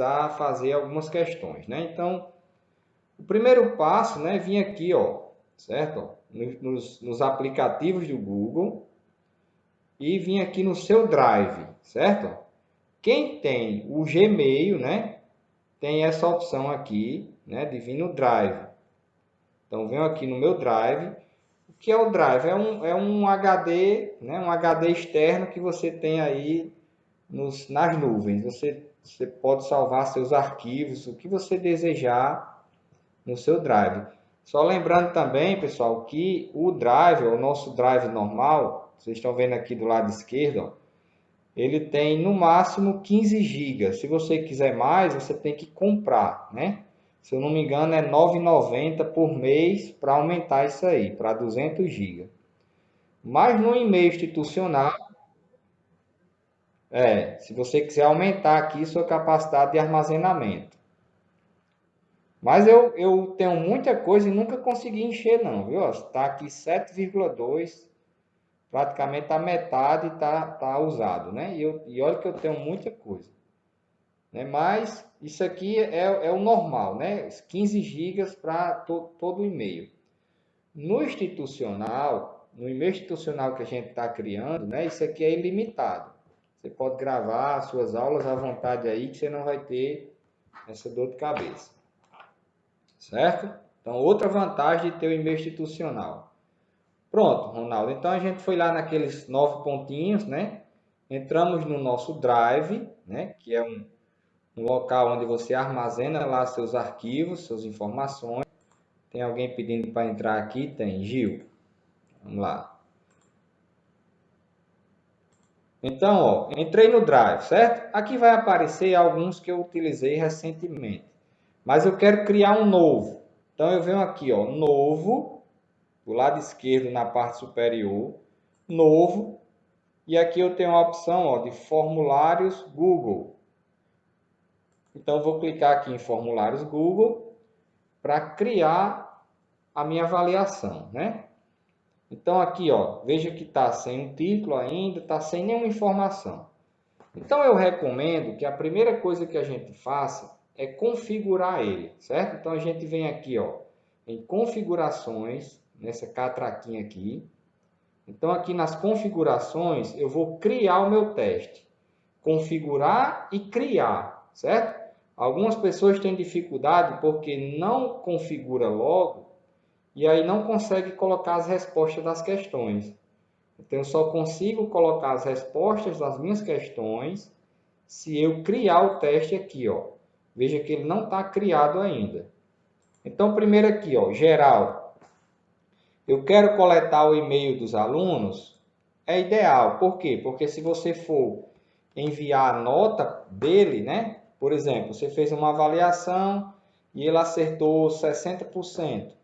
a fazer algumas questões, né? Então, o primeiro passo, né, vir aqui, ó, certo? Ó, nos aplicativos do Google e vir aqui no seu Drive, certo? Quem tem o Gmail, né, tem essa opção aqui, né, de vir no Drive. Então, venho aqui no meu Drive. O que é o Drive? É um HD, né, um HD externo que você tem aí nas nuvens. Você pode salvar seus arquivos, o que você desejar no seu Drive. Só lembrando também, pessoal, que o Drive, o nosso Drive normal, vocês estão vendo aqui do lado esquerdo, ó, ele tem no máximo 15 GB. Se você quiser mais, você tem que comprar, né? Se eu não me engano, é R$ 9,90 por mês para aumentar isso aí, para 200 GB. Mas no e-mail institucional, se você quiser aumentar aqui sua capacidade de armazenamento. Mas eu tenho muita coisa e nunca consegui encher não, viu? Está aqui 7,2, praticamente a metade tá usado, né? E olha que eu tenho muita coisa, né? Mas isso aqui é o normal, né? 15 gigas para todo o e-mail. No e-mail institucional que a gente está criando, né? Isso aqui é ilimitado. Você pode gravar suas aulas à vontade aí, que você não vai ter essa dor de cabeça. Certo? Então, outra vantagem de ter o e-mail institucional. Pronto, Ronaldo. Então, a gente foi lá naqueles 9 pontinhos, né? Entramos no nosso Drive, né? Que é um local onde você armazena lá seus arquivos, suas informações. Tem alguém pedindo para entrar aqui? Tem, Gil. Vamos lá. Então, ó, entrei no Drive, certo? Aqui vai aparecer alguns que eu utilizei recentemente. Mas eu quero criar um novo. Então, eu venho aqui, ó, novo, do lado esquerdo na parte superior, novo, e aqui eu tenho a opção, ó, de formulários Google. Então, eu vou clicar aqui em formulários Google para criar a minha avaliação, né? Então, aqui, ó, veja que está sem um título ainda, está sem nenhuma informação. Então, eu recomendo que a primeira coisa que a gente faça é configurar ele, certo? Então, a gente vem aqui, ó, em configurações, nessa catraquinha aqui. Então, aqui nas configurações, eu vou criar o meu teste. Configurar e criar, certo? Algumas pessoas têm dificuldade porque não configura logo e aí não consegue colocar as respostas das questões. Então, eu só consigo colocar as respostas das minhas questões se eu criar o teste aqui, ó. Veja que ele não está criado ainda. Então, primeiro aqui, ó, geral. Eu quero coletar o e-mail dos alunos. É ideal. Por quê? Porque se você for enviar a nota dele, né? Por exemplo, você fez uma avaliação e ele acertou 60%.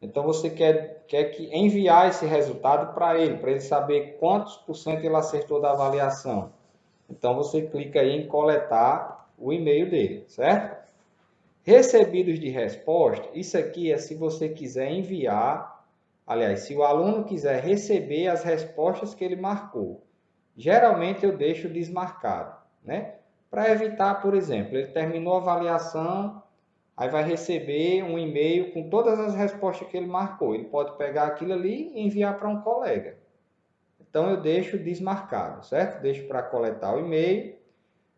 Então, você quer que enviar esse resultado para ele saber quantos por cento ele acertou da avaliação. Então, você clica aí em coletar o e-mail dele, certo? Recebidos de resposta, isso aqui é se você quiser enviar, aliás, se o aluno quiser receber as respostas que ele marcou. Geralmente eu deixo desmarcado, né? Para evitar, por exemplo, ele terminou a avaliação, aí vai receber um e-mail com todas as respostas que ele marcou. Ele pode pegar aquilo ali e enviar para um colega. Então, eu deixo desmarcado, certo? Deixo para coletar o e-mail.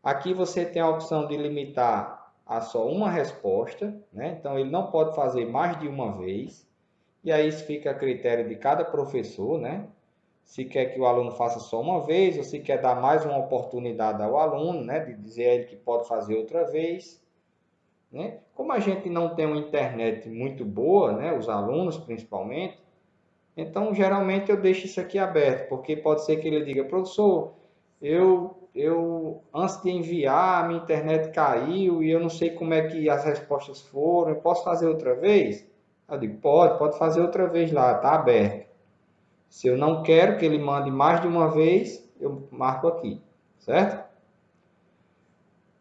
Aqui você tem a opção de limitar a só uma resposta, né? Então, ele não pode fazer mais de uma vez. E aí isso fica a critério de cada professor, né? Se quer que o aluno faça só uma vez, ou se quer dar mais uma oportunidade ao aluno, né? De dizer a ele que pode fazer outra vez. Né? Como a gente não tem uma internet muito boa, né, os alunos principalmente, então geralmente eu deixo isso aqui aberto, porque pode ser que ele diga, professor, eu antes de enviar, a minha internet caiu e eu não sei como é que as respostas foram, eu posso fazer outra vez? Eu digo, pode fazer outra vez lá, está aberto. Se eu não quero que ele mande mais de uma vez, eu marco aqui, certo?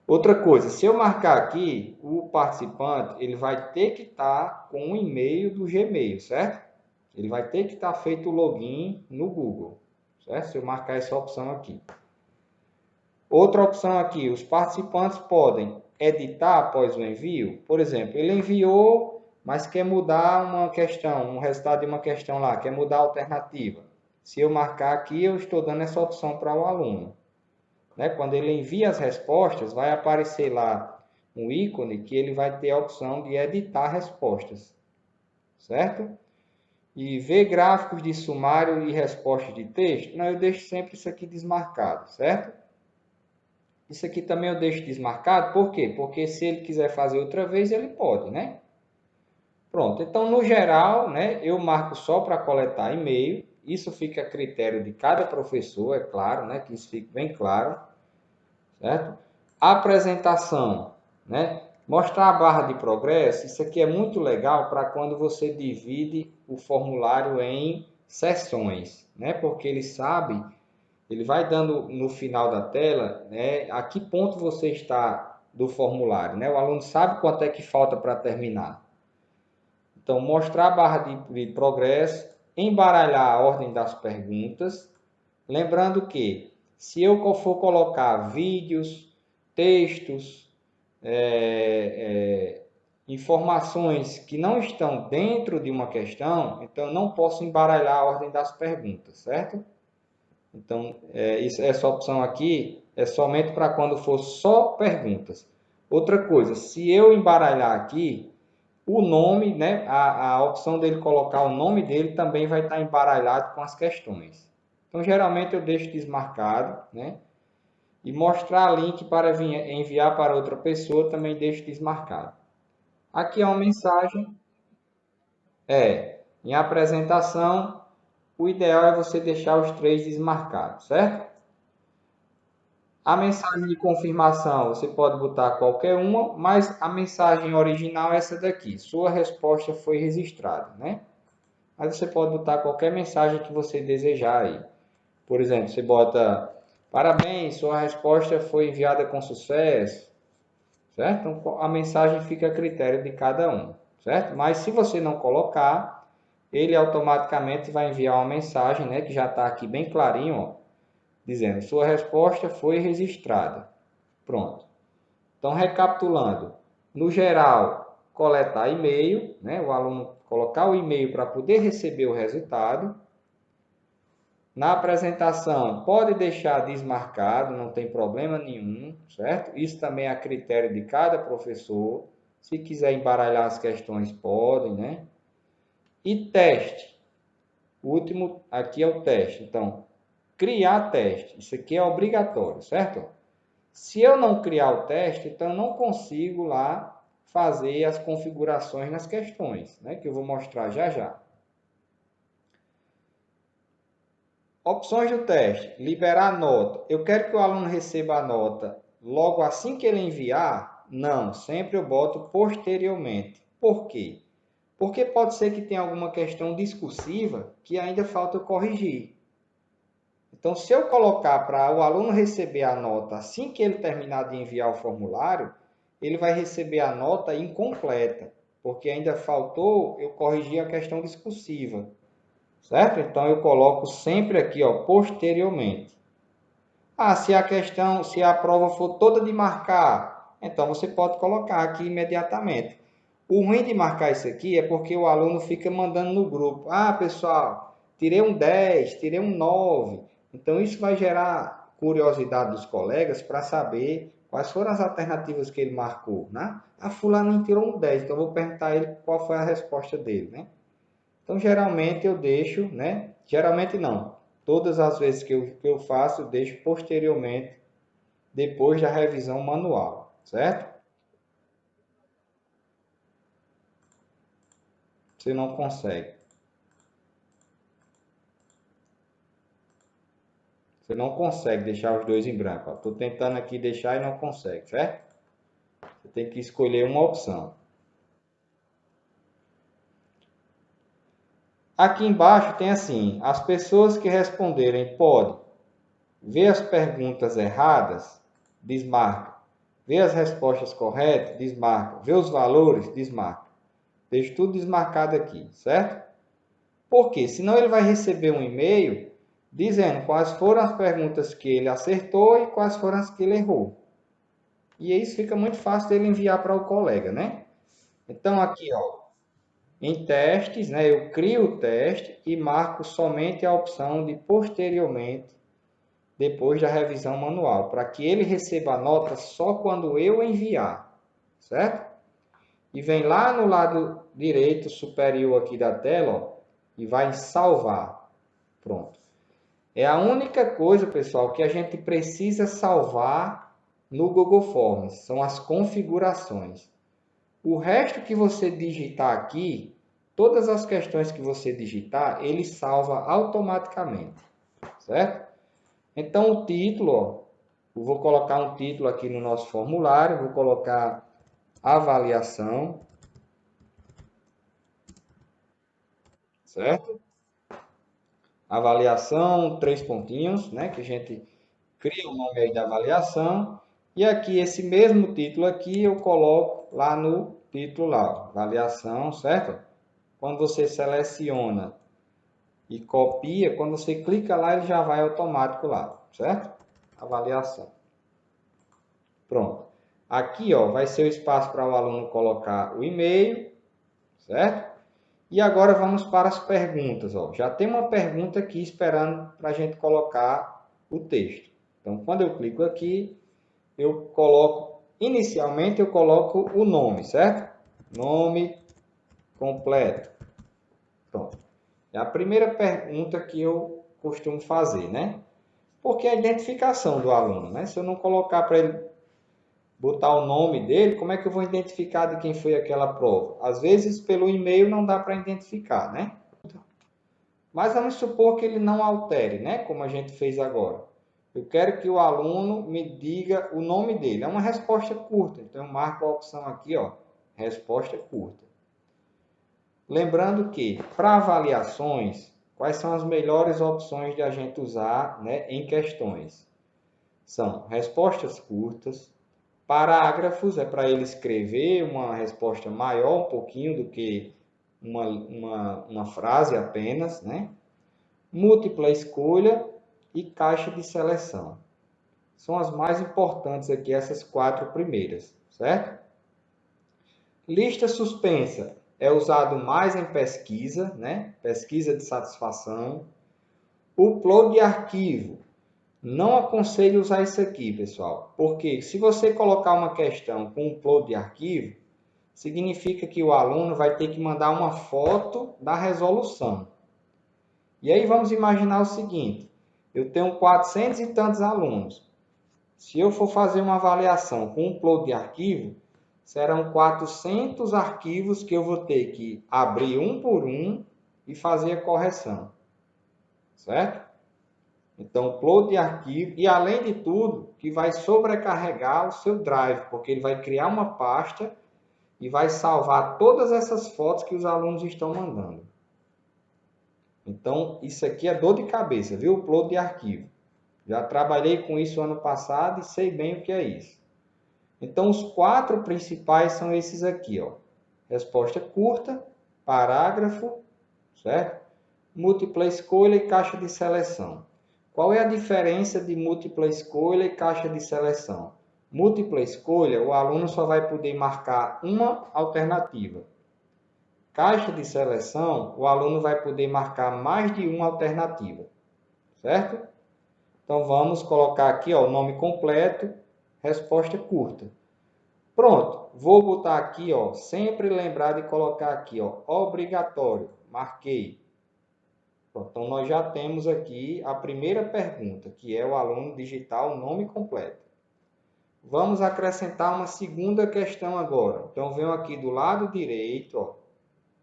Outra coisa, se eu marcar aqui, o participante, ele vai ter que estar com o e-mail do Gmail, certo? Ele vai ter que estar feito o login no Google, certo? Se eu marcar essa opção aqui. Outra opção aqui, os participantes podem editar após o envio? Por exemplo, ele enviou, mas quer mudar uma questão, um resultado de uma questão lá, quer mudar a alternativa. Se eu marcar aqui, eu estou dando essa opção para o aluno. Né? Quando ele envia as respostas, vai aparecer lá um ícone que ele vai ter a opção de editar respostas, certo? E ver gráficos de sumário e respostas de texto, não, eu deixo sempre isso aqui desmarcado, certo? Isso aqui também eu deixo desmarcado, por quê? Porque se ele quiser fazer outra vez, ele pode, né? Pronto, então no geral, né, eu marco só para coletar e-mail, isso fica a critério de cada professor, é claro, né, que isso fique bem claro, certo? Apresentação, né? Mostrar a barra de progresso, isso aqui é muito legal para quando você divide o formulário em sessões, né? Porque ele sabe, ele vai dando no final da tela, né, a que ponto você está do formulário, né? O aluno sabe quanto é que falta para terminar. Então, mostrar a barra de progresso, embaralhar a ordem das perguntas, lembrando que se eu for colocar vídeos, textos, informações que não estão dentro de uma questão, então eu não posso embaralhar a ordem das perguntas, certo? Então, essa opção aqui é somente para quando for só perguntas. Outra coisa, se eu embaralhar aqui, o nome, né, a opção dele colocar o nome dele também vai estar embaralhado com as questões. Então, geralmente eu deixo desmarcado, né? E mostrar link para enviar para outra pessoa também deixo desmarcado. Aqui é uma mensagem, em apresentação, o ideal é você deixar os três desmarcados, certo? A mensagem de confirmação, você pode botar qualquer uma, mas a mensagem original é essa daqui. Sua resposta foi registrada, né? Mas você pode botar qualquer mensagem que você desejar aí. Por exemplo, você bota: parabéns, sua resposta foi enviada com sucesso, certo? Então, a mensagem fica a critério de cada um, certo? Mas se você não colocar, ele automaticamente vai enviar uma mensagem, né, que já está aqui bem clarinho, ó, dizendo: sua resposta foi registrada. Pronto. Então, recapitulando, no geral, coletar e-mail, né, o aluno colocar o e-mail para poder receber o resultado. Na apresentação, pode deixar desmarcado, não tem problema nenhum, certo? Isso também é a critério de cada professor. Se quiser embaralhar as questões, podem, né? E teste. O último aqui é o teste. Então, criar teste. Isso aqui é obrigatório, certo? Se eu não criar o teste, então eu não consigo lá fazer as configurações nas questões, né? Que eu vou mostrar já já. Opções do teste. Liberar a nota. Eu quero que o aluno receba a nota logo assim que ele enviar? Não, sempre eu boto posteriormente. Por quê? Porque pode ser que tenha alguma questão discursiva que ainda falta eu corrigir. Então, se eu colocar para o aluno receber a nota assim que ele terminar de enviar o formulário, ele vai receber a nota incompleta, porque ainda faltou eu corrigir a questão discursiva. Certo? Então, eu coloco sempre aqui, ó, posteriormente. Ah, se a prova for toda de marcar, então você pode colocar aqui imediatamente. O ruim de marcar isso aqui é porque o aluno fica mandando no grupo: ah, pessoal, tirei um 10, tirei um 9. Então, isso vai gerar curiosidade dos colegas para saber quais foram as alternativas que ele marcou, né? Ah, fulano tirou um 10, então eu vou perguntar a ele qual foi a resposta dele, né? Então, geralmente eu deixo, né? Geralmente não. Todas as vezes que eu faço, eu deixo posteriormente, depois da revisão manual, certo? Você não consegue. Você não consegue deixar os dois em branco. Estou tentando aqui deixar e não consegue, certo? Você tem que escolher uma opção. Aqui embaixo tem assim: as pessoas que responderem podem ver as perguntas erradas, desmarca. Ver as respostas corretas, desmarca. Ver os valores, desmarca. Deixo tudo desmarcado aqui, certo? Por quê? Senão ele vai receber um e-mail dizendo quais foram as perguntas que ele acertou e quais foram as que ele errou. E isso fica muito fácil dele enviar para o colega, né? Então, aqui, ó, em testes, né, eu crio o teste e marco somente a opção de posteriormente, depois da revisão manual, para que ele receba a nota só quando eu enviar, certo? E vem lá no lado direito superior aqui da tela, ó, e vai em salvar. Pronto. É a única coisa, pessoal, que a gente precisa salvar no Google Forms, são as configurações. O resto que você digitar aqui, todas as questões que você digitar, ele salva automaticamente, certo? Então, o título, ó, eu vou colocar um título aqui no nosso formulário, vou colocar avaliação, certo? Avaliação, 3 pontinhos, né? Que a gente cria o nome aí da avaliação. E aqui, esse mesmo título aqui, eu coloco lá no título lá, ó, avaliação, certo? Quando você seleciona e copia, quando você clica lá, ele já vai automático lá, certo? Avaliação. Pronto. Aqui, ó, vai ser o espaço para o aluno colocar o e-mail, certo? E agora vamos para as perguntas, ó. Já tem uma pergunta aqui esperando para a gente colocar o texto. Então, quando eu clico aqui, eu coloco, inicialmente eu coloco o nome, certo? Nome completo. Pronto. É a primeira pergunta que eu costumo fazer, né? Porque é a identificação do aluno, né? Se eu não colocar para ele botar o nome dele, como é que eu vou identificar de quem foi aquela prova? Às vezes, pelo e-mail não dá para identificar, né? Mas vamos supor que ele não altere, né? Como a gente fez agora. Eu quero que o aluno me diga o nome dele. É uma resposta curta, então eu marco a opção aqui, ó, resposta curta. Lembrando que, para avaliações, quais são as melhores opções de a gente usar, né, em questões? São respostas curtas, parágrafos, é para ele escrever uma resposta maior um pouquinho do que uma frase apenas, né? Múltipla escolha e caixa de seleção. São as mais importantes aqui, essas 4 primeiras, certo? Lista suspensa é usado mais em pesquisa, né? Pesquisa de satisfação. Upload de arquivo. Não aconselho usar isso aqui, pessoal, porque se você colocar uma questão com upload de arquivo, significa que o aluno vai ter que mandar uma foto da resolução. E aí vamos imaginar o seguinte, eu tenho 400 e tantos alunos. Se eu for fazer uma avaliação com upload de arquivo, serão 400 arquivos que eu vou ter que abrir um por um e fazer a correção, certo? Então, upload de arquivo e, além de tudo, que vai sobrecarregar o seu Drive, porque ele vai criar uma pasta e vai salvar todas essas fotos que os alunos estão mandando. Então, isso aqui é dor de cabeça, viu? Upload de arquivo. Já trabalhei com isso ano passado e sei bem o que é isso. Então, os 4 principais são esses aqui, ó. Resposta curta, parágrafo, certo? Múltipla escolha e caixa de seleção. Qual é a diferença de múltipla escolha e caixa de seleção? Múltipla escolha, o aluno só vai poder marcar uma alternativa. Caixa de seleção, o aluno vai poder marcar mais de uma alternativa, certo? Então, vamos colocar aqui, ó, o nome completo, resposta curta. Pronto, vou botar aqui, ó, sempre lembrar de colocar aqui, ó, obrigatório, marquei. Pronto, então, nós já temos aqui a primeira pergunta, que é o aluno digitar o nome completo. Vamos acrescentar uma segunda questão agora. Então, venho aqui do lado direito, ó,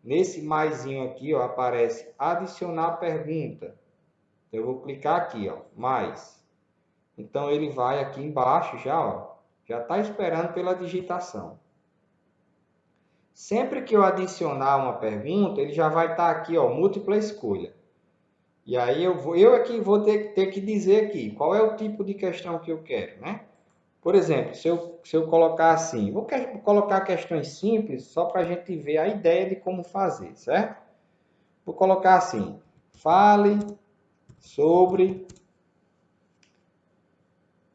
nesse maisinho aqui, ó, aparece adicionar pergunta. Eu vou clicar aqui, ó, mais. Então, ele vai aqui embaixo já, ó, já está esperando pela digitação. Sempre que eu adicionar uma pergunta, ele já vai estar aqui, ó, múltipla escolha. E aí eu aqui vou ter que dizer aqui qual é o tipo de questão que eu quero, né? Por exemplo, se eu colocar assim, vou colocar questões simples só para a gente ver a ideia de como fazer, certo? Vou colocar assim, fale sobre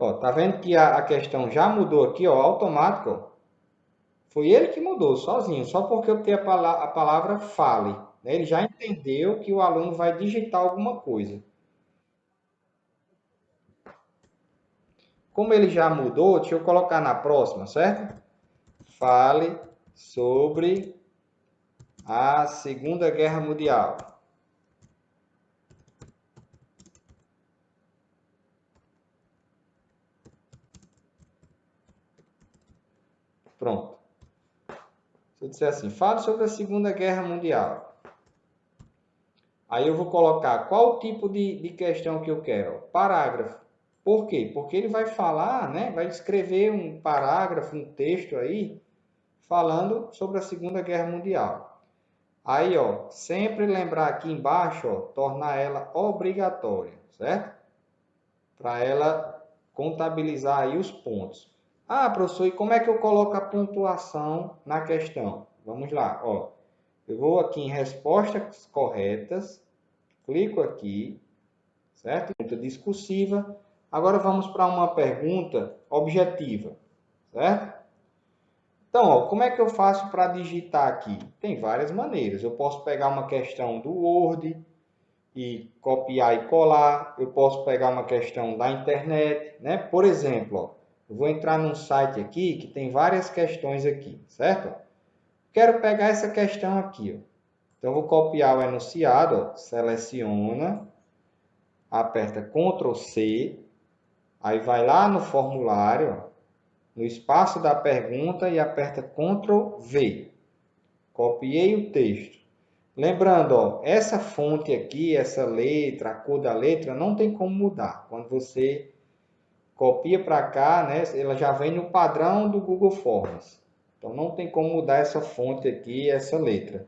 Ó, tá vendo que a questão já mudou aqui, ó, automático, ó. Foi ele que mudou, sozinho, só porque eu tenho a palavra fale, né? Ele já entendeu que o aluno vai digitar alguma coisa. Como ele já mudou, deixa eu colocar na próxima, certo? Fale sobre a Segunda Guerra Mundial. Pronto. Se eu disser assim, fale sobre a Segunda Guerra Mundial. Aí eu vou colocar qual tipo de questão que eu quero. Parágrafo. Por quê? Porque ele vai falar, né? Vai escrever um parágrafo, um texto aí, falando sobre a Segunda Guerra Mundial. Aí, ó, sempre lembrar aqui embaixo, ó, tornar ela obrigatória, certo? Para ela contabilizar aí os pontos. Ah, professor, e como é que eu coloco a pontuação na questão? Vamos lá, ó. Eu vou aqui em respostas corretas, clico aqui, certo? Pergunta discursiva. Agora vamos para uma pergunta objetiva, certo? Então, ó, como é que eu faço para digitar aqui? Tem várias maneiras. Eu posso pegar uma questão do Word e copiar e colar. Eu posso pegar uma questão da internet, né? Por exemplo, ó, eu vou entrar num site aqui que tem várias questões aqui, certo? Quero pegar essa questão aqui, ó. Então, eu vou copiar o enunciado, ó, seleciona, aperta Ctrl C, aí vai lá no formulário, ó, no espaço da pergunta e aperta Ctrl V. Copiei o texto. Lembrando, ó, essa fonte aqui, essa letra, a cor da letra, não tem como mudar. Quando você copia para cá, né, ela já vem no padrão do Google Forms. Então não tem como mudar essa fonte aqui, essa letra.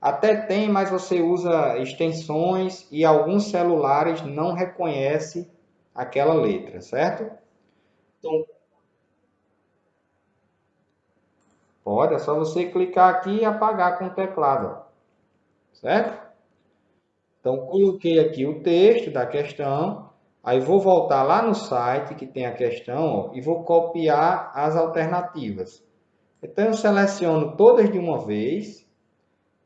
Até tem, mas você usa extensões e alguns celulares não reconhecem aquela letra, certo? Então, pode, é só você clicar aqui e apagar com o teclado, ó, certo? Então, coloquei aqui o texto da questão, aí vou voltar lá no site que tem a questão, ó, e vou copiar as alternativas. Então, eu seleciono todas de uma vez,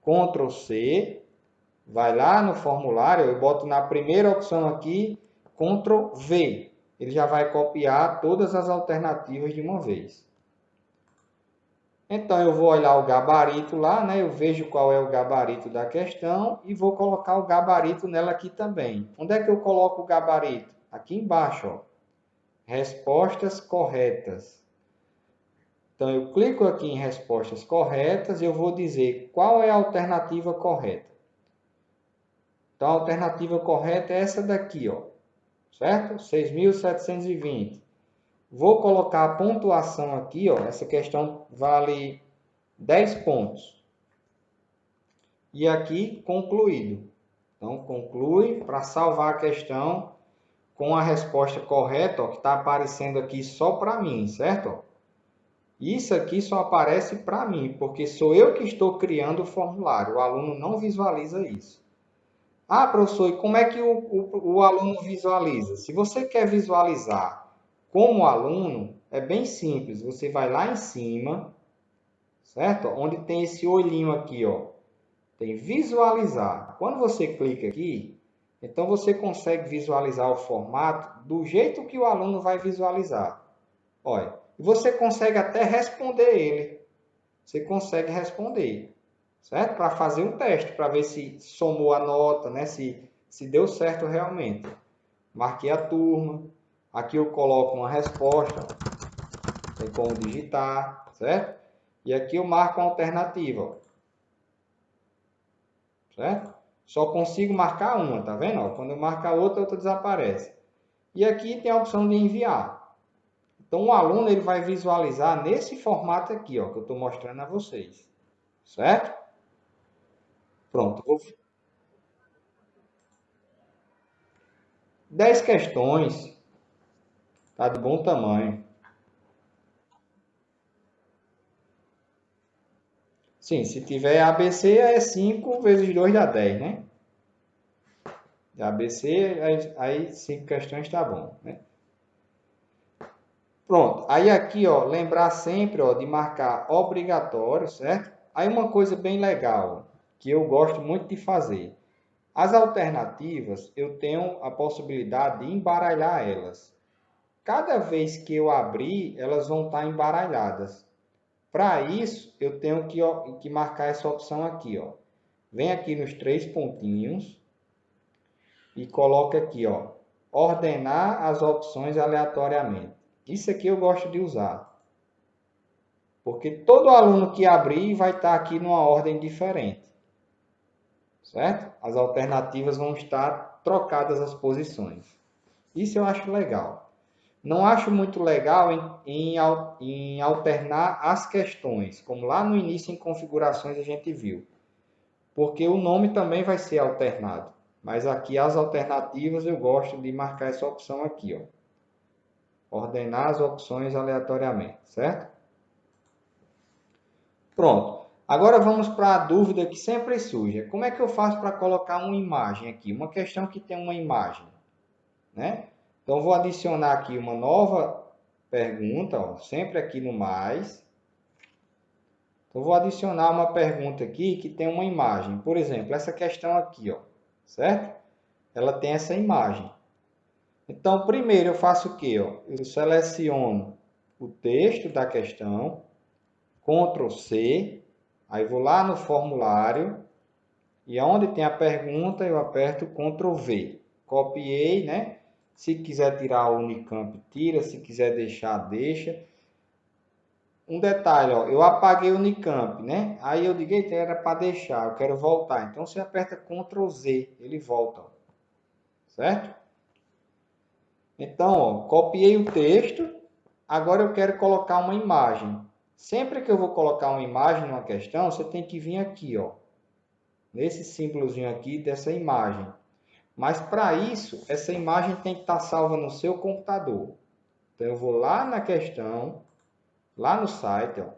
Ctrl C, vai lá no formulário, eu boto na primeira opção aqui, Ctrl V. Ele já vai copiar todas as alternativas de uma vez. Então, eu vou olhar o gabarito lá, né? Eu vejo qual é o gabarito da questão e vou colocar o gabarito nela aqui também. Onde é que eu coloco o gabarito? Aqui embaixo, ó. Respostas corretas. Então, eu clico aqui em respostas corretas e eu vou dizer qual é a alternativa correta. Então, a alternativa correta é essa daqui, ó. Certo? 6.720. Vou colocar a pontuação aqui, ó. Essa questão vale 10 pontos. E aqui, concluído. Então, conclui para salvar a questão com a resposta correta, ó, que está aparecendo aqui só para mim, certo? Isso aqui só aparece para mim, porque sou eu que estou criando o formulário. O aluno não visualiza isso. Ah, professor, e como é que o aluno visualiza? Se você quer visualizar como aluno, é bem simples. Você vai lá em cima, certo? Onde tem esse olhinho aqui, ó. Tem visualizar. Quando você clica aqui, então você consegue visualizar o formato do jeito que o aluno vai visualizar. Olha, você consegue até responder ele. Você consegue responder, certo? Para fazer um teste, para ver se somou a nota, né? Se deu certo realmente. Marquei a turma. Aqui eu coloco uma resposta. Tem como digitar, certo? E aqui eu marco uma alternativa, ó, certo? Só consigo marcar uma, tá vendo? Quando eu marcar outra, outra desaparece. E aqui tem a opção de enviar. Então, o aluno ele vai visualizar nesse formato aqui, ó, que eu estou mostrando a vocês. Certo? Pronto. 10 questões. Tá de bom tamanho. Sim, se tiver ABC, é 5 vezes 2 dá 10, né? ABC, aí 5 questões tá bom, né? Pronto, aí aqui, ó, lembrar sempre, ó, de marcar obrigatório, certo? Aí uma coisa bem legal, que eu gosto muito de fazer. As alternativas, eu tenho a possibilidade de embaralhar elas. Cada vez que eu abrir, elas vão estar embaralhadas. Para isso, eu tenho que marcar essa opção aqui, ó. Vem aqui nos 3 pontinhos e coloca aqui, ó, ordenar as opções aleatoriamente. Isso aqui eu gosto de usar, porque todo aluno que abrir vai estar aqui numa ordem diferente, certo? As alternativas vão estar trocadas as posições. Isso eu acho legal. Não acho muito legal em alternar as questões, como lá no início em configurações a gente viu, porque o nome também vai ser alternado. Mas aqui as alternativas eu gosto de marcar essa opção aqui, ó. Ordenar as opções aleatoriamente, certo? Pronto. Agora vamos para a dúvida que sempre surge. Como é que eu faço para colocar uma imagem aqui? Uma questão que tem uma imagem, né? Então, vou adicionar aqui uma nova pergunta, ó, sempre aqui no mais. Então, vou adicionar uma pergunta aqui que tem uma imagem. Por exemplo, essa questão aqui, ó, certo? Ela tem essa imagem. Então, primeiro eu faço o quê? Ó? Eu seleciono o texto da questão, Ctrl C, aí vou lá no formulário, e onde tem a pergunta eu aperto Ctrl V. Copiei, né? Se quiser tirar o Unicamp, tira. Se quiser deixar, deixa. Um detalhe, ó, eu apaguei o Unicamp, né? Aí eu digo, era para deixar, eu quero voltar. Então, você aperta Ctrl Z, ele volta, ó. Certo? Então, ó, copiei o texto, agora eu quero colocar uma imagem. Sempre que eu vou colocar uma imagem numa questão, você tem que vir aqui, ó, nesse símbolozinho aqui dessa imagem. Mas para isso, essa imagem tem que estar salva no seu computador. Então, eu vou lá na questão, lá no site, ó.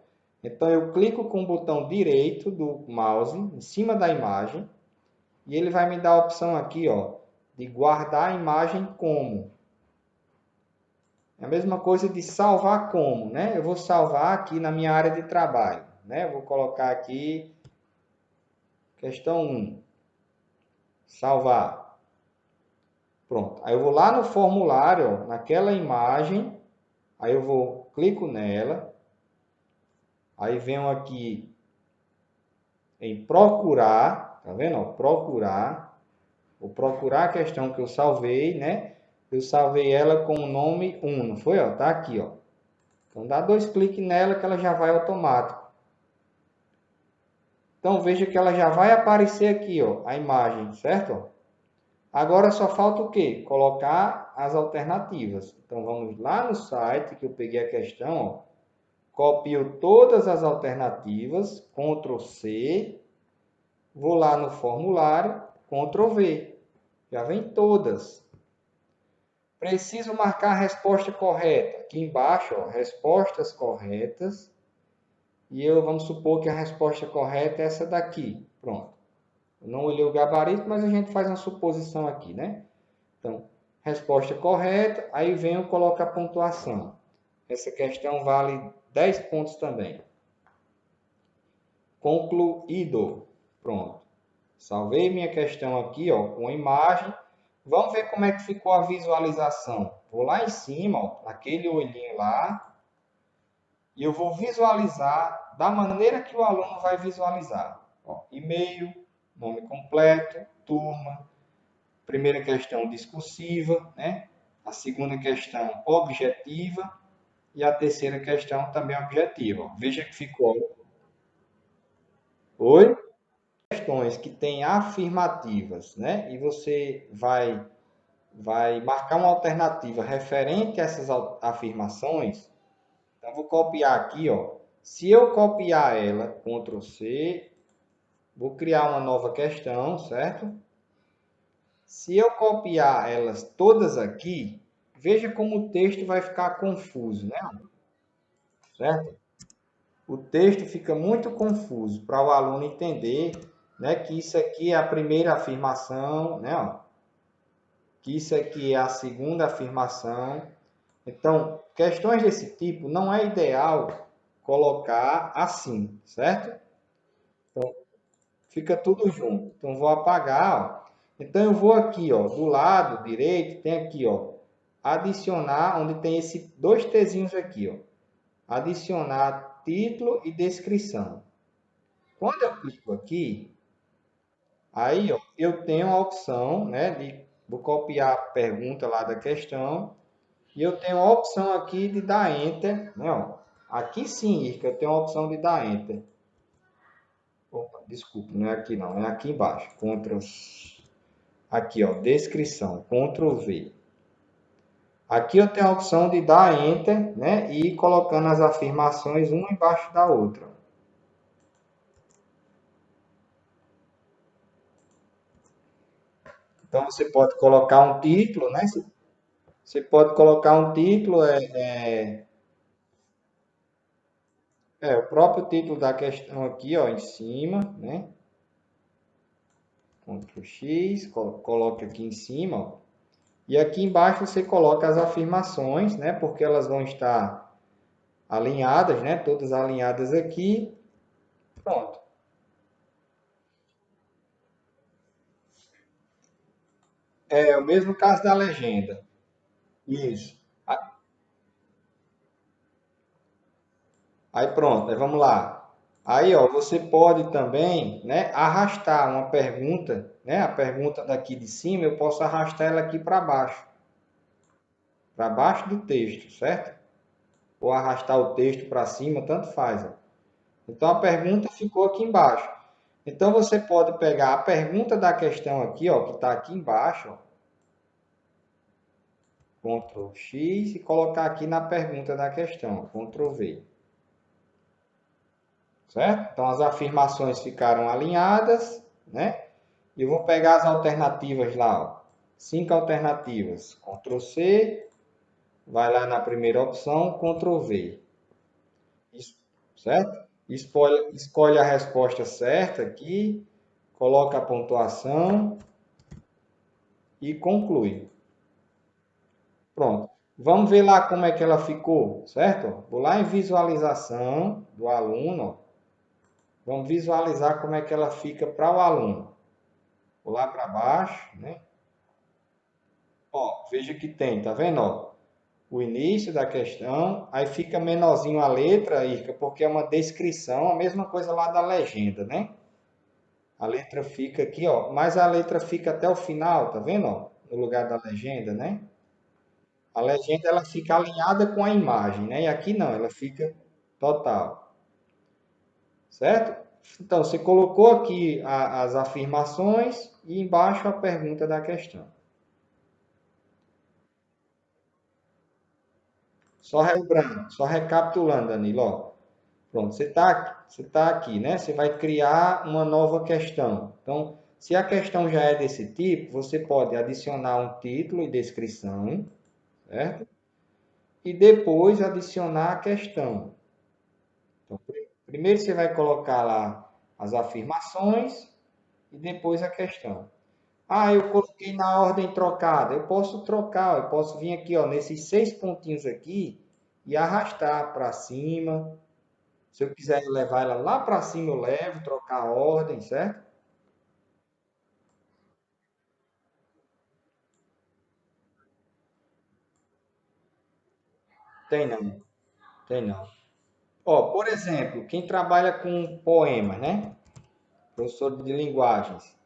Então, eu clico com o botão direito do mouse em cima da imagem e ele vai me dar a opção aqui, ó, de guardar a imagem como. É a mesma coisa de salvar como, né? Eu vou salvar aqui na minha área de trabalho, né? Eu vou colocar aqui questão 1, salvar. Pronto. Aí eu vou lá no formulário, ó, naquela imagem, aí eu vou, clico nela, aí venho aqui em procurar, tá vendo? Ó, procurar, vou procurar a questão que eu salvei, né? Eu salvei ela com o nome 1, não foi? Ó, tá aqui, ó. Então dá 2 cliques nela que ela já vai automático. Então veja que ela já vai aparecer aqui, ó, a imagem, certo? Agora só falta o quê? Colocar as alternativas. Então vamos lá no site que eu peguei a questão, ó, copio todas as alternativas, Ctrl C, vou lá no formulário, Ctrl V. Já vem todas. Preciso marcar a resposta correta. Aqui embaixo, ó, respostas corretas. E vamos supor que a resposta correta é essa daqui. Pronto. Eu não olhei o gabarito, mas a gente faz uma suposição aqui, né? Então, resposta correta, aí venho colocar a pontuação. Essa questão vale 10 pontos também. Concluído. Pronto. Salvei minha questão aqui, ó, com a imagem. Vamos ver como é que ficou a visualização. Vou lá em cima, ó, naquele olhinho lá, e eu vou visualizar da maneira que o aluno vai visualizar. E-mail, nome completo, turma, primeira questão discursiva, né? A segunda questão objetiva e a terceira questão também objetiva. Veja que ficou. Oi? Questões que têm afirmativas, né? E você vai marcar uma alternativa referente a essas afirmações. Então, vou copiar aqui, ó. Se eu copiar ela, Ctrl C, vou criar uma nova questão, certo? Se eu copiar elas todas aqui, veja como o texto vai ficar confuso, né? Certo? O texto fica muito confuso para o aluno entender, né, que isso aqui é a primeira afirmação, né? Ó, que isso aqui é a segunda afirmação. Então, questões desse tipo não é ideal colocar assim, certo? Fica tudo junto. Então, vou apagar, ó. Então, eu vou aqui, ó, do lado direito, tem aqui, ó, adicionar, onde tem esse dois Tzinhos aqui, ó. Adicionar título e descrição. Quando eu clico aqui, aí, ó, eu tenho a opção, né, de vou copiar a pergunta lá da questão e eu tenho a opção aqui de dar enter, né, ó. Aqui sim, Irka, eu tenho a opção de dar enter. Opa, desculpa, não é aqui não, é aqui embaixo. Ctrl aqui, ó, descrição, Ctrl V. Aqui eu tenho a opção de dar enter, né, e ir colocando as afirmações uma embaixo da outra. Então você pode colocar um título, né? Você pode colocar um título, o próprio título da questão aqui, ó, em cima, né? Ctrl X, coloca aqui em cima, ó. E aqui embaixo você coloca as afirmações, né? Porque elas vão estar alinhadas, né? Todas alinhadas aqui. Pronto. É o mesmo caso da legenda. Isso. Aí pronto, aí vamos lá. Aí, ó, você pode também, né, arrastar uma pergunta, né? A pergunta daqui de cima, eu posso arrastar ela aqui para baixo do texto, certo? Ou arrastar o texto para cima, tanto faz. Ó. Então a pergunta ficou aqui embaixo. Então você pode pegar a pergunta da questão aqui, ó, que está aqui embaixo, ó, Ctrl X e colocar aqui na pergunta da questão, ó, Ctrl V. Certo? Então as afirmações ficaram alinhadas, né? E eu vou pegar as alternativas lá, ó. 5 alternativas. Ctrl C, vai lá na primeira opção, Ctrl V. Certo? Escolhe a resposta certa aqui, coloca a pontuação e conclui. Pronto. Vamos ver lá como é que ela ficou, certo? Vou lá em visualização do aluno. Vamos visualizar como é que ela fica para o aluno. Vou lá para baixo, né? Ó, veja que tem, tá vendo? Ó, o início da questão, aí fica menorzinho a letra, Irka, porque é uma descrição, a mesma coisa lá da legenda, né? A letra fica aqui, ó, mas a letra fica até o final, tá vendo? Ó, no lugar da legenda, né? A legenda ela fica alinhada com a imagem, né? E aqui não, ela fica total, certo? Então, você colocou aqui as afirmações e embaixo a pergunta da questão. Só relembrando, só recapitulando, Danilo, ó. Pronto, você tá aqui, né? Você vai criar uma nova questão. Então, se a questão já é desse tipo, você pode adicionar um título e descrição, certo? E depois adicionar a questão. Então, primeiro você vai colocar lá as afirmações e depois a questão. Ah, eu coloquei na ordem trocada. Eu posso trocar, eu posso vir aqui, ó, nesses 6 pontinhos aqui e arrastar para cima. Se eu quiser levar ela lá para cima, eu levo, trocar a ordem, certo? Tem não, tem não. Ó, por exemplo, quem trabalha com poema, né? Professor de linguagens.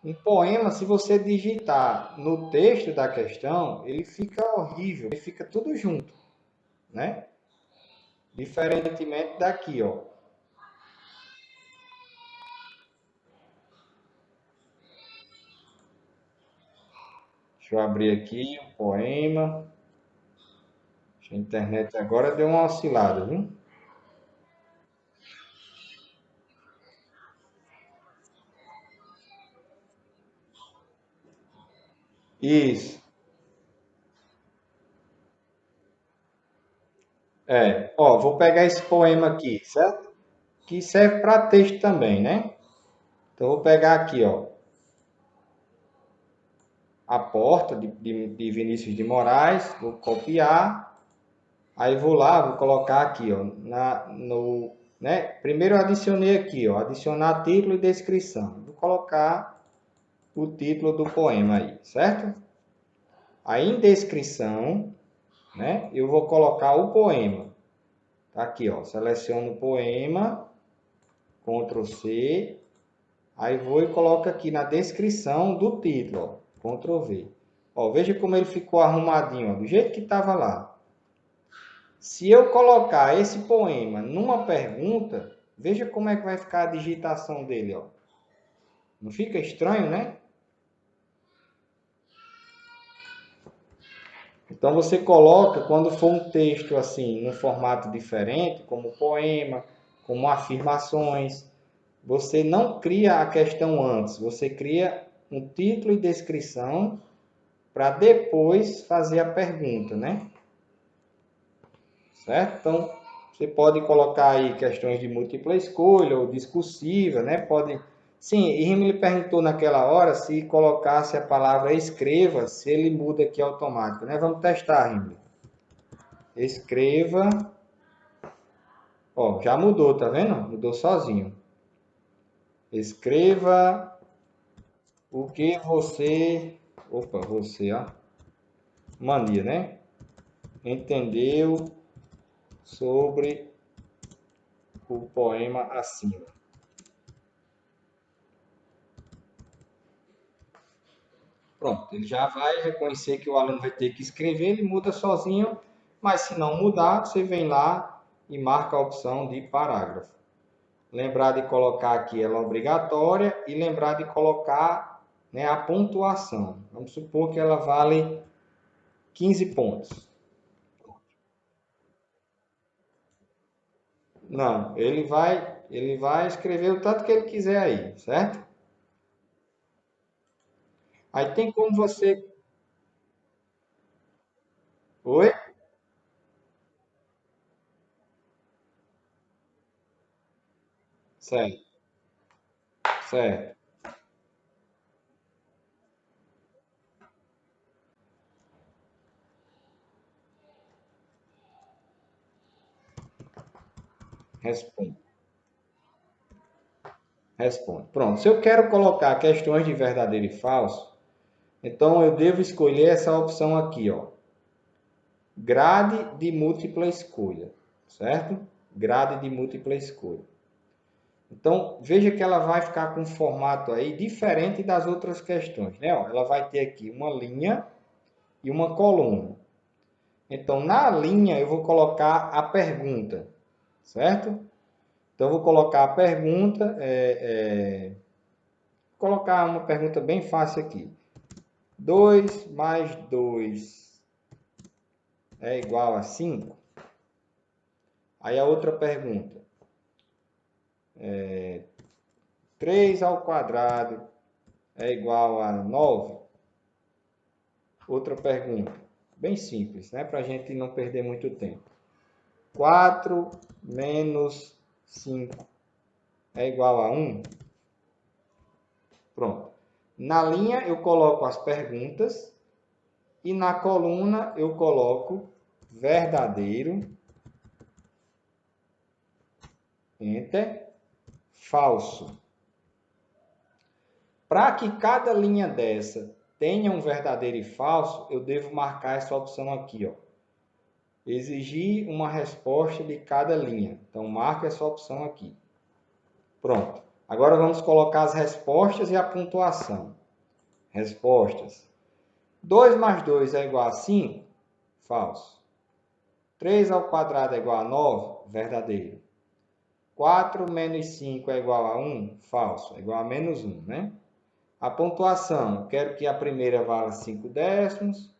Um poema, se você digitar no texto da questão, ele fica horrível, ele fica tudo junto, né? Diferentemente daqui, ó. Deixa eu abrir aqui o poema. A internet agora deu uma oscilada, viu? Isso. É, ó, vou pegar esse poema aqui, certo? Que serve para texto também, né? Então, vou pegar aqui, ó. A Porta, de Vinícius de Moraes, vou copiar, aí vou lá, vou colocar aqui, ó, né? Primeiro eu adicionei aqui, ó, adicionar título e descrição. Vou colocar o título do poema aí, certo? Aí em descrição, né, eu vou colocar o poema. Tá aqui, ó, seleciono o poema, Ctrl C, aí vou e coloco aqui na descrição do título, ó, Ctrl V. Ó, veja como ele ficou arrumadinho, ó, do jeito que estava lá. Se eu colocar esse poema numa pergunta, veja como é que vai ficar a digitação dele, ó. Não fica estranho, né? Então você coloca, quando for um texto assim, num formato diferente, como poema, como afirmações, você não cria a questão antes, você cria um título e descrição para depois fazer a pergunta, né? Certo? Então, você pode colocar aí questões de múltipla escolha ou discursiva, né? Pode. Sim, e Rimley perguntou naquela hora se colocasse a palavra escreva, se ele muda aqui automático, né? Vamos testar, Rimley. Escreva. Ó, já mudou, tá vendo? Mudou sozinho. Escreva o que você. Opa, você, ó. Mania, né? Entendeu sobre o poema acima. Pronto, ele já vai reconhecer que o aluno vai ter que escrever, ele muda sozinho, mas se não mudar, você vem lá e marca a opção de parágrafo. Lembrar de colocar aqui ela obrigatória e lembrar de colocar, né, a pontuação. Vamos supor que ela vale 15 pontos. Não, ele vai escrever o tanto que ele quiser aí, certo? Aí tem como você. Oi? Certo, certo. Responde. Responde. Pronto. Se eu quero colocar questões de verdadeiro e falso, então eu devo escolher essa opção aqui, ó. Grade de múltipla escolha, certo? Grade de múltipla escolha. Então, veja que ela vai ficar com um formato aí diferente das outras questões, né? Ó, ela vai ter aqui uma linha e uma coluna. Então, na linha, eu vou colocar a pergunta, certo? Então, eu vou colocar a pergunta, vou colocar uma pergunta bem fácil aqui. 2 mais 2 é igual a 5? Aí a outra pergunta. 3 ao quadrado é igual a 9? Outra pergunta. Bem simples, né? Para a gente não perder muito tempo. 4 menos 5 é igual a 1? Pronto. Na linha eu coloco as perguntas e na coluna eu coloco verdadeiro, enter, falso. Para que cada linha dessa tenha um verdadeiro e falso, eu devo marcar essa opção aqui, ó. Exigir uma resposta de cada linha. Então, marca essa opção aqui. Pronto. Agora vamos colocar as respostas e a pontuação. Respostas. 2 mais 2 é igual a 5? Falso. 3 ao quadrado é igual a 9? Verdadeiro. 4 menos 5 é igual a 1? Falso. É igual a menos 1, né? A pontuação. Quero que a primeira valha 5 décimos,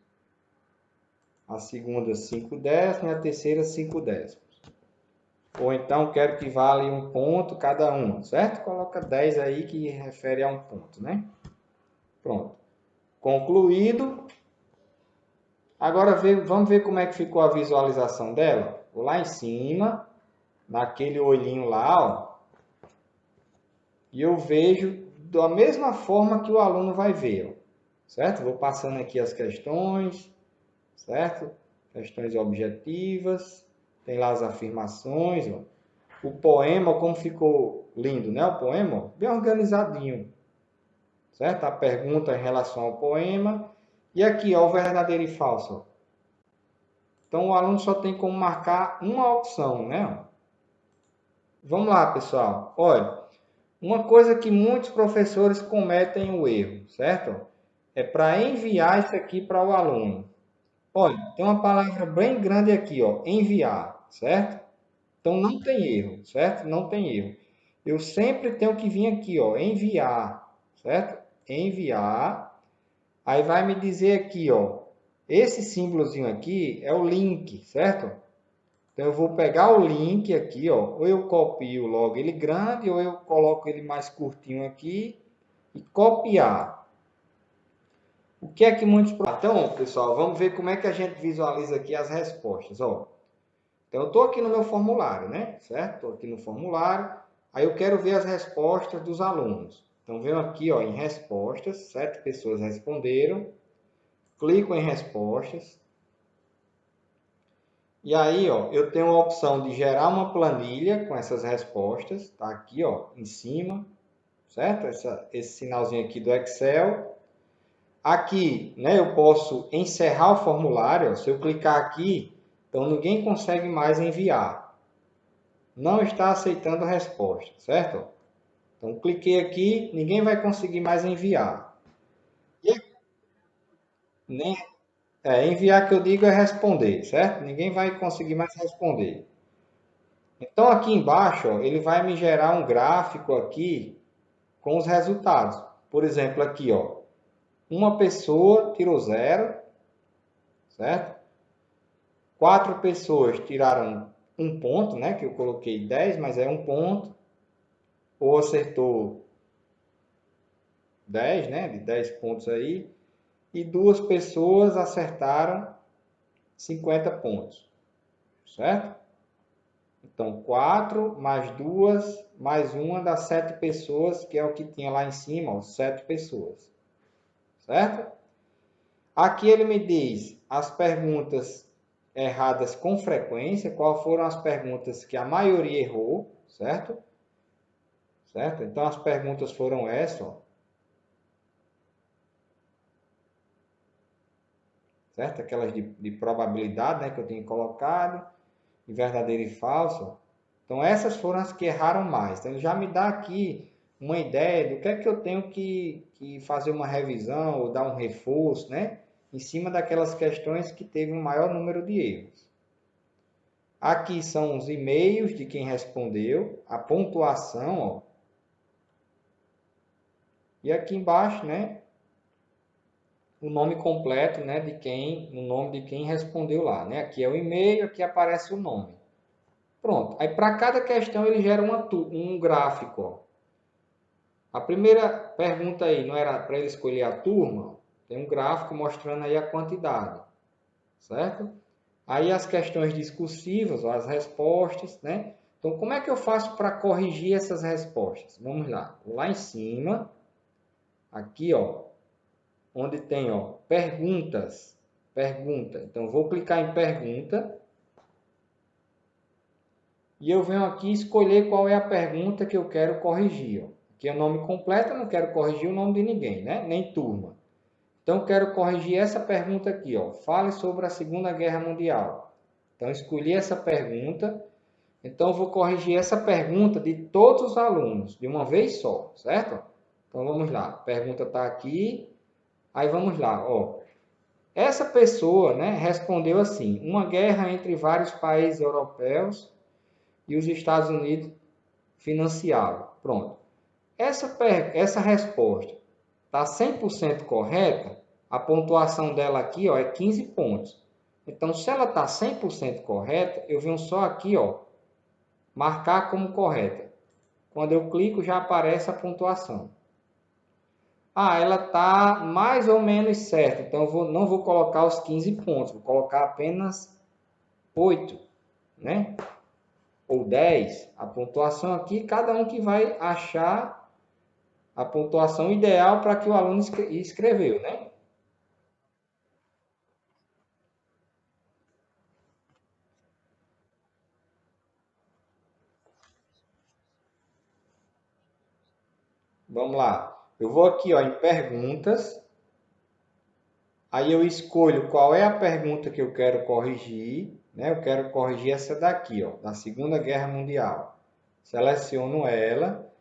a segunda 5 décimos e a terceira 5 décimos. Ou então quero que valha um ponto cada uma, certo? Coloca 10 aí que refere a um ponto, né? Pronto. Concluído. Agora vamos ver como é que ficou a visualização dela. Vou lá em cima, naquele olhinho lá, ó, e eu vejo da mesma forma que o aluno vai ver, ó, certo? Vou passando aqui as questões, certo? Questões objetivas, tem lá as afirmações, ó. O poema, como ficou lindo, né? O poema, ó, bem organizadinho, certo? A pergunta em relação ao poema. E aqui, ó, o verdadeiro e falso, ó. Então, o aluno só tem como marcar uma opção, né? Vamos lá, pessoal. Olha, uma coisa que muitos professores cometem o erro, certo? É para enviar isso aqui para o aluno. Olha, tem uma palavra bem grande aqui, ó, enviar, certo? Então não tem erro, certo? Não tem erro. Eu sempre tenho que vir aqui, ó, enviar, certo? Enviar. Aí vai me dizer aqui, ó, esse símbolozinho aqui é o link, certo? Então eu vou pegar o link aqui, ó, ou eu copio logo ele grande, ou eu coloco ele mais curtinho aqui e copiar. O que é que muitos... Então, pessoal, vamos ver como é que a gente visualiza aqui as respostas, ó. Então, eu estou aqui no meu formulário, né? Certo? Estou aqui no formulário. Aí eu quero ver as respostas dos alunos. Então, venho aqui, ó, em respostas. 7 pessoas responderam. Clico em respostas. E aí, ó, eu tenho a opção de gerar uma planilha com essas respostas. Tá aqui, ó, em cima. Certo? Esse sinalzinho aqui do Excel. Aqui, né, eu posso encerrar o formulário. Ó. Se eu clicar aqui, então ninguém consegue mais enviar. Não está aceitando a resposta, certo? Então, cliquei aqui, ninguém vai conseguir mais enviar. E, nem, enviar que eu digo é responder, certo? Ninguém vai conseguir mais responder. Então, aqui embaixo, ó, ele vai me gerar um gráfico aqui com os resultados. Por exemplo, aqui, ó, uma pessoa tirou 0, certo? 4 pessoas tiraram 1 ponto, né? Que eu coloquei 10, mas é 1 ponto. Ou acertou 10, né? De 10 pontos aí. E 2 pessoas acertaram 50 pontos, certo? Então, 4 mais 2 mais 1 dá 7 pessoas, que é o que tinha lá em cima, ó, 7 pessoas, certo? Aqui ele me diz as perguntas erradas com frequência, quais foram as perguntas que a maioria errou, certo? Certo? Então, as perguntas foram essas, ó. Certo? Aquelas de probabilidade, né, que eu tinha colocado, de verdadeiro e falso. Então, essas foram as que erraram mais. Então, ele já me dá aqui uma ideia do que é que eu tenho que fazer uma revisão ou dar um reforço, né? Em cima daquelas questões que teve um maior número de erros. Aqui são os e-mails de quem respondeu, a pontuação, ó. E aqui embaixo, né? O nome completo, né? O nome de quem respondeu lá, né? Aqui é o e-mail, aqui aparece o nome. Pronto. Aí, para cada questão, ele gera um gráfico, ó. A primeira pergunta aí, não era para ele escolher a turma? Tem um gráfico mostrando aí a quantidade, certo? Aí as questões discursivas, as respostas, né? Então, como é que eu faço para corrigir essas respostas? Vamos lá. Lá em cima, aqui, ó, onde tem, ó, perguntas. Pergunta. Então, vou clicar em pergunta. E eu venho aqui escolher qual é a pergunta que eu quero corrigir. Ó. Aqui é o nome completo, eu não quero corrigir o nome de ninguém, né? Nem turma. Então, eu quero corrigir essa pergunta aqui, ó. Fale sobre a Segunda Guerra Mundial. Então, escolhi essa pergunta. Então, eu vou corrigir essa pergunta de todos os alunos, de uma vez só, certo? Então, vamos lá. A pergunta está aqui. Aí, vamos lá, ó. Essa pessoa, né, respondeu assim: uma guerra entre vários países europeus e os Estados Unidos financiava. Pronto. Essa resposta está 100% correta, a pontuação dela aqui, ó, é 15 pontos. Então, se ela está 100% correta, eu venho só aqui, ó, marcar como correta. Quando eu clico, já aparece a pontuação. Ah, ela está mais ou menos certa, então eu não vou colocar os 15 pontos, vou colocar apenas 8, né? Ou 10. A pontuação aqui, cada um que vai achar a pontuação ideal para que o aluno escreveu, né? Vamos lá. Eu vou aqui, ó, em perguntas. Aí eu escolho qual é a pergunta que eu quero corrigir, né? Eu quero corrigir essa daqui, ó, da Segunda Guerra Mundial. Seleciono ela.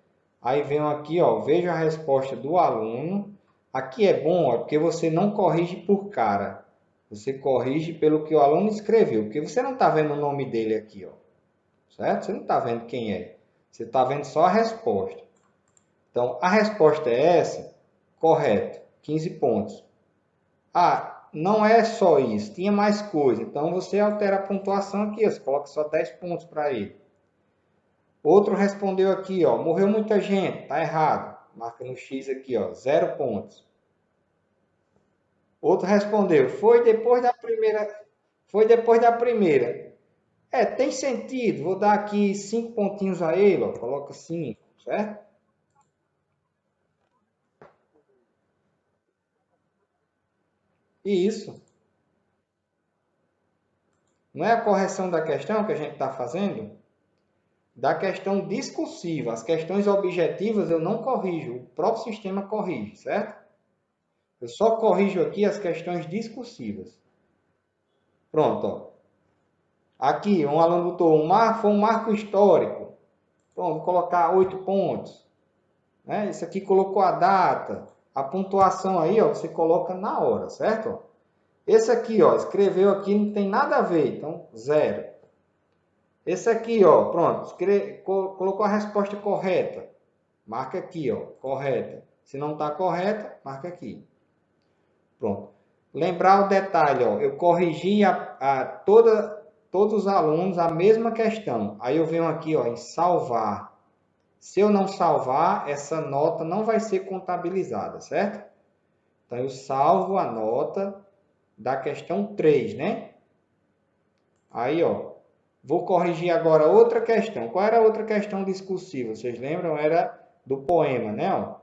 Aí venho aqui, ó, vejo a resposta do aluno. Aqui é bom, ó, porque você não corrige por cara. Você corrige pelo que o aluno escreveu, porque você não está vendo o nome dele aqui, ó, certo? Você não está vendo quem é. Você está vendo só a resposta. Então, a resposta é essa, correto, 15 pontos. Ah, não é só isso, tinha mais coisa. Então, você altera a pontuação aqui, você coloca só 10 pontos para ele. Outro respondeu aqui, ó, morreu muita gente, tá errado. Marca no X aqui, ó, 0 pontos. Outro respondeu, foi depois da primeira. É, tem sentido, vou dar aqui 5 pontinhos a ele, ó, coloca 5, certo? E isso, não é a correção da questão que a gente está fazendo? Da questão discursiva, as questões objetivas eu não corrijo, o próprio sistema corrige, certo? Eu só corrijo aqui as questões discursivas. Pronto, ó. Aqui, um aluno botou, foi um marco histórico. Pronto, vou colocar 8 pontos. Né? Isso aqui colocou a data. A pontuação aí, ó, você coloca na hora, certo? Esse aqui, ó, escreveu aqui, não tem nada a ver, então 0. Esse aqui, ó, pronto, colocou a resposta correta. Marca aqui, ó, correta. Se não está correta, marca aqui. Pronto. Lembrar o detalhe, ó, eu corrigi todos os alunos a mesma questão. Aí eu venho aqui, ó, em salvar. Se eu não salvar, essa nota não vai ser contabilizada, certo? Então eu salvo a nota da questão 3, né? Aí, ó, vou corrigir agora outra questão. Qual era a outra questão discursiva? Vocês lembram? Era do poema, né? Ó.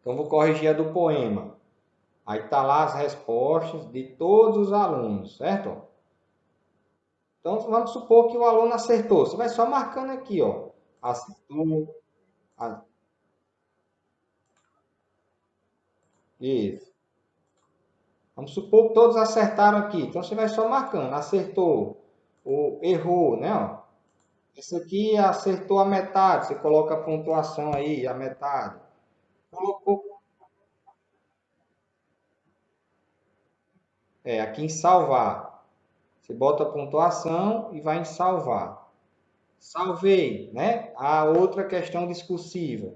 Então vou corrigir a do poema. Aí tá lá as respostas de todos os alunos, certo? Então vamos supor que o aluno acertou. Você vai só marcando aqui, ó. Acertou. Isso. Vamos supor que todos acertaram aqui. Então você vai só marcando. Acertou. Ou errou, né? Ó. Esse aqui acertou a metade. Você coloca a pontuação aí, a metade. Colocou. É, aqui em salvar. Você bota a pontuação e vai em salvar. Salvei, né? A outra questão discursiva.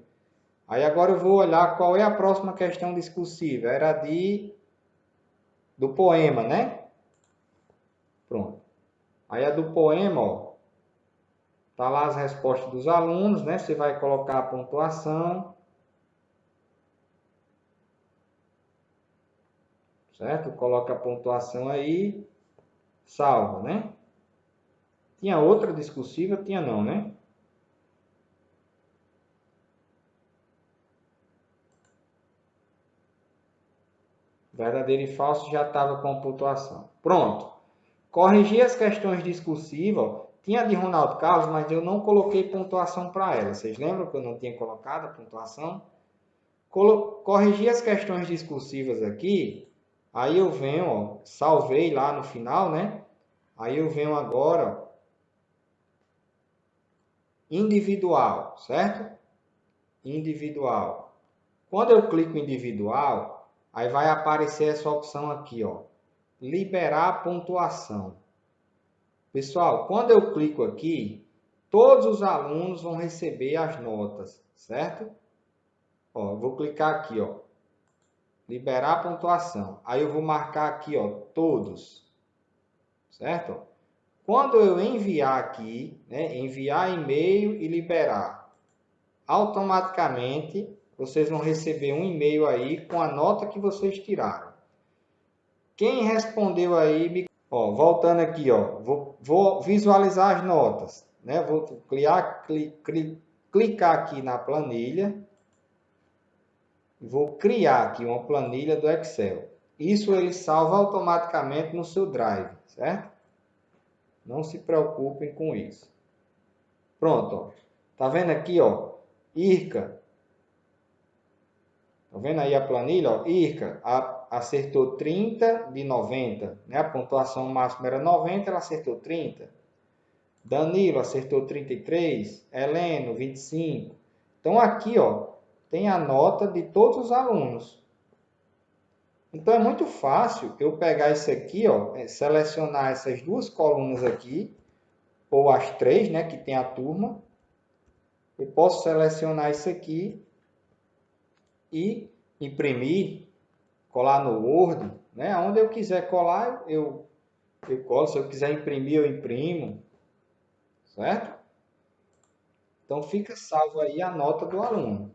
Aí agora eu vou olhar qual é a próxima questão discursiva. Era do poema, né? Pronto. Aí a do poema, ó, tá lá as respostas dos alunos, né? Você vai colocar a pontuação, certo? Coloca a pontuação aí, salva, né? Tinha outra discursiva? Tinha não, né? Verdadeiro e falso já estava com a pontuação. Pronto. Corrigi as questões discursivas. Tinha a de Ronaldo Carlos, mas eu não coloquei pontuação para ela. Vocês lembram que eu não tinha colocado a pontuação? Corrigi as questões discursivas aqui. Aí eu venho, ó, salvei lá no final, né? Aí eu venho agora, ó, individual, certo? Individual. Quando eu clico em individual, aí vai aparecer essa opção aqui, ó, liberar pontuação. Pessoal, quando eu clico aqui, todos os alunos vão receber as notas, certo? Ó, eu vou clicar aqui, ó, liberar pontuação. Aí eu vou marcar aqui, ó, todos, certo? Quando eu enviar aqui, né, enviar e-mail e liberar, automaticamente vocês vão receber um e-mail aí com a nota que vocês tiraram. Quem respondeu aí, ó, voltando aqui, ó, vou visualizar as notas, né? Vou clicar aqui na planilha e vou criar aqui uma planilha do Excel. Isso ele salva automaticamente no seu Drive, certo? Não se preocupem com isso. Pronto, ó. Tá vendo aqui, ó? Irca, Tá vendo aí a planilha? Ó, Irka acertou 30 de 90, né? A pontuação máxima era 90, ela acertou 30. Danilo acertou 33, Heleno 25. Então aqui, ó, tem a nota de todos os alunos. Então é muito fácil eu pegar isso aqui, ó, selecionar essas duas colunas aqui, ou as três, né, que tem a turma. Eu posso selecionar isso aqui e imprimir, colar no Word, né? Onde eu quiser colar, eu colo. Se eu quiser imprimir, eu imprimo, certo? Então fica salvo aí a nota do aluno.